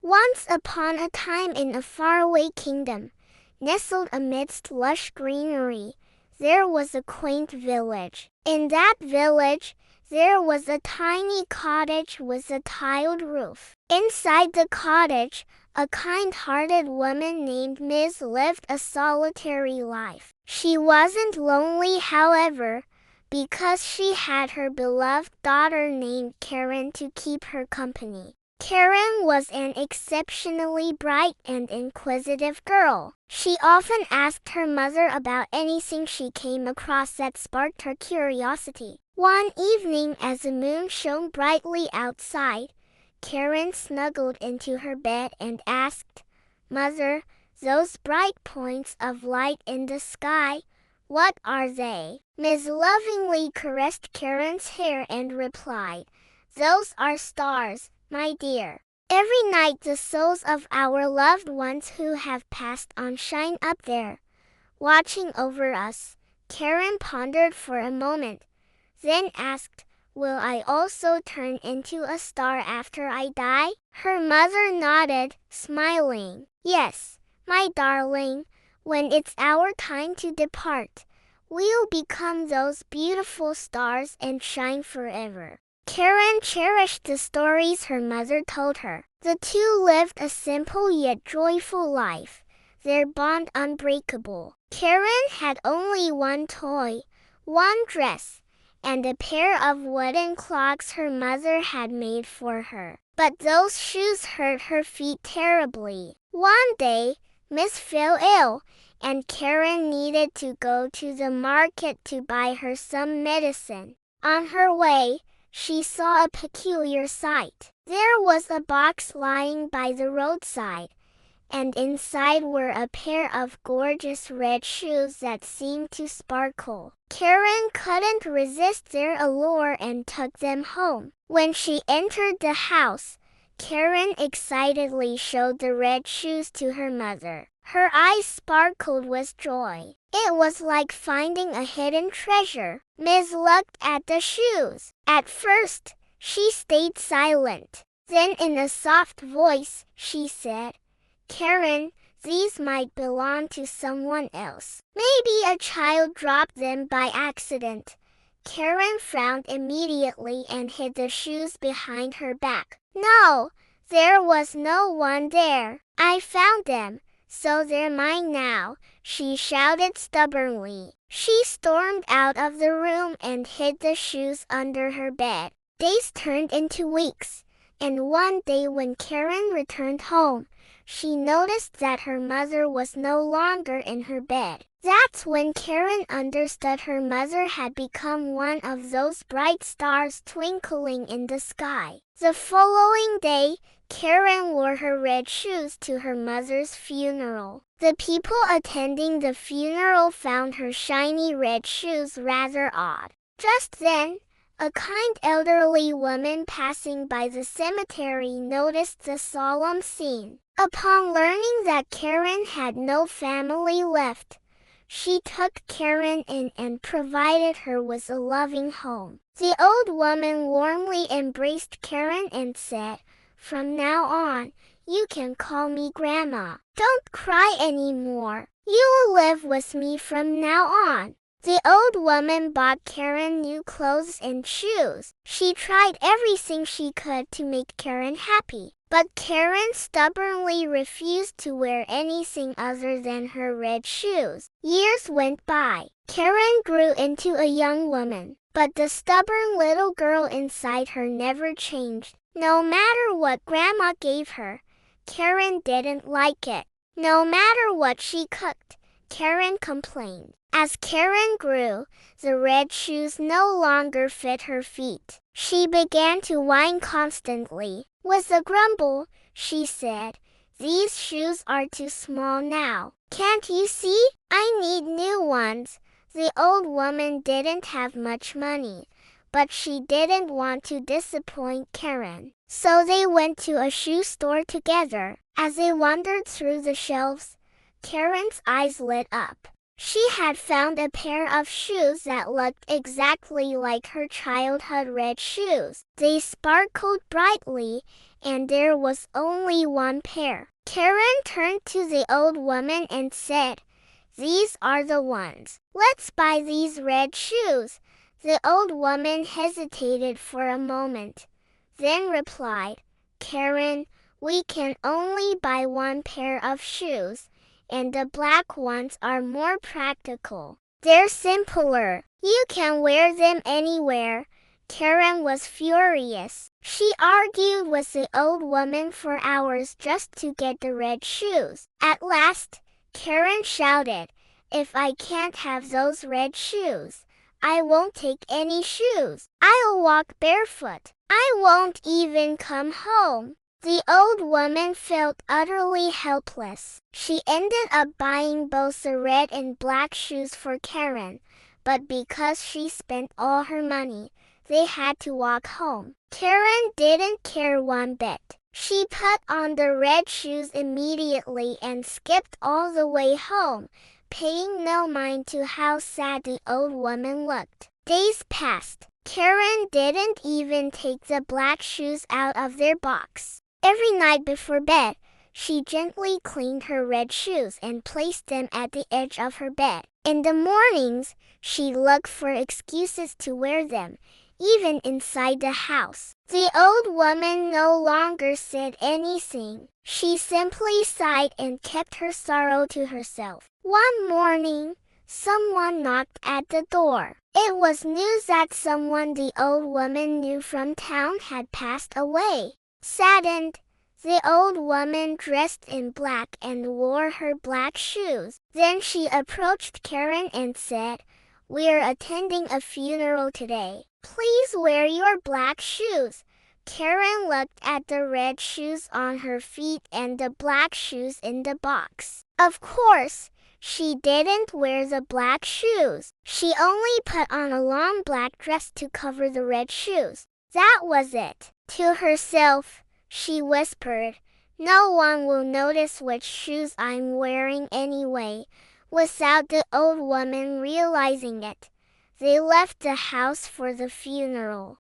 Once upon a time in a faraway kingdom, nestled amidst lush greenery, there was a quaint village. In that village, there was a tiny cottage with a tiled roof. Inside the cottage, a kind-hearted woman named Miss lived a solitary life. She wasn't lonely, however, because she had her beloved daughter named Karen to keep her company. Karen was an exceptionally bright and inquisitive girl. She often asked her mother about anything she came across that sparked her curiosity. One evening, as the moon shone brightly outside, Karen snuggled into her bed and asked, "Mother, those bright points of light in the sky, what are they?" Miss lovingly caressed Karen's hair and replied, "Those are stars, my dear. Every night the souls of our loved ones who have passed on shine up there, watching over us." Karen pondered for a moment, then asked, "Will I also turn into a star after I die?" Her mother nodded, smiling. "Yes, my darling, when it's our time to depart, we'll become those beautiful stars and shine forever." Karen cherished the stories her mother told her. The two lived a simple yet joyful life, their bond unbreakable. Karen had only one toy, one dress, and a pair of wooden clogs her mother had made for her. But those shoes hurt her feet terribly. One day, Miss fell ill, and Karen needed to go to the market to buy her some medicine. On her way, she saw a peculiar sight. There was a box lying by the roadside, and inside were a pair of gorgeous red shoes that seemed to sparkle. Karen couldn't resist their allure and took them home. When she entered the house, Karen excitedly showed the red shoes to her mother. Her eyes sparkled with joy. It was like finding a hidden treasure. Miss looked at the shoes. At first, she stayed silent. Then in a soft voice, she said, "Karen, these might belong to someone else. Maybe a child dropped them by accident." Karen frowned immediately and hid the shoes behind her back. "No, there was no one there. I found them, so they're mine now," she shouted stubbornly. She stormed out of the room and hid the shoes under her bed. Days turned into weeks, and one day when Karen returned home, she noticed that her mother was no longer in her bed. That's when Karen understood her mother had become one of those bright stars twinkling in the sky. The following day, Karen wore her red shoes to her mother's funeral. The people attending the funeral found her shiny red shoes rather odd. Just then, a kind elderly woman passing by the cemetery noticed the solemn scene. Upon learning that Karen had no family left, she took Karen in and provided her with a loving home. The old woman warmly embraced Karen and said, "From now on, you can call me Grandma. Don't cry anymore. You'll live with me from now on." The old woman bought Karen new clothes and shoes. She tried everything she could to make Karen happy, but Karen stubbornly refused to wear anything other than her red shoes. Years went by. Karen grew into a young woman, but the stubborn little girl inside her never changed. No matter what Grandma gave her, Karen didn't like it. No matter what she cooked, Karen complained. As Karen grew, the red shoes no longer fit her feet. She began to whine constantly. With a grumble, she said, "These shoes are too small now. Can't you see? I need new ones." The old woman didn't have much money, but she didn't want to disappoint Karen. So they went to a shoe store together. As they wandered through the shelves, Karen's eyes lit up. She had found a pair of shoes that looked exactly like her childhood red shoes. They sparkled brightly, and there was only one pair. Karen turned to the old woman and said, "These are the ones. Let's buy these red shoes." The old woman hesitated for a moment, then replied, "Karen, we can only buy one pair of shoes, and the black ones are more practical. They're simpler. You can wear them anywhere." Karen was furious. She argued with the old woman for hours just to get the red shoes. At last, Karen shouted, "If I can't have those red shoes, I won't take any shoes. I'll walk barefoot. I won't even come home." The old woman felt utterly helpless. She ended up buying both the red and black shoes for Karen, but because she spent all her money, they had to walk home. Karen didn't care one bit. She put on the red shoes immediately and skipped all the way home, paying no mind to how sad the old woman looked. Days passed. Karen didn't even take the black shoes out of their box. Every night before bed, she gently cleaned her red shoes and placed them at the edge of her bed. In the mornings, she looked for excuses to wear them, even inside the house. The old woman no longer said anything. She simply sighed and kept her sorrow to herself. One morning, someone knocked at the door. It was news that someone the old woman knew from town had passed away. Saddened, the old woman dressed in black and wore her black shoes. Then she approached Karen and said, "We're attending a funeral today. Please wear your black shoes." Karen looked at the red shoes on her feet and the black shoes in the box. Of course, she didn't wear the black shoes. She only put on a long black dress to cover the red shoes. That was it. To herself, she whispered, "No one will notice which shoes I'm wearing anyway." Without the old woman realizing it, they left the house for the funeral.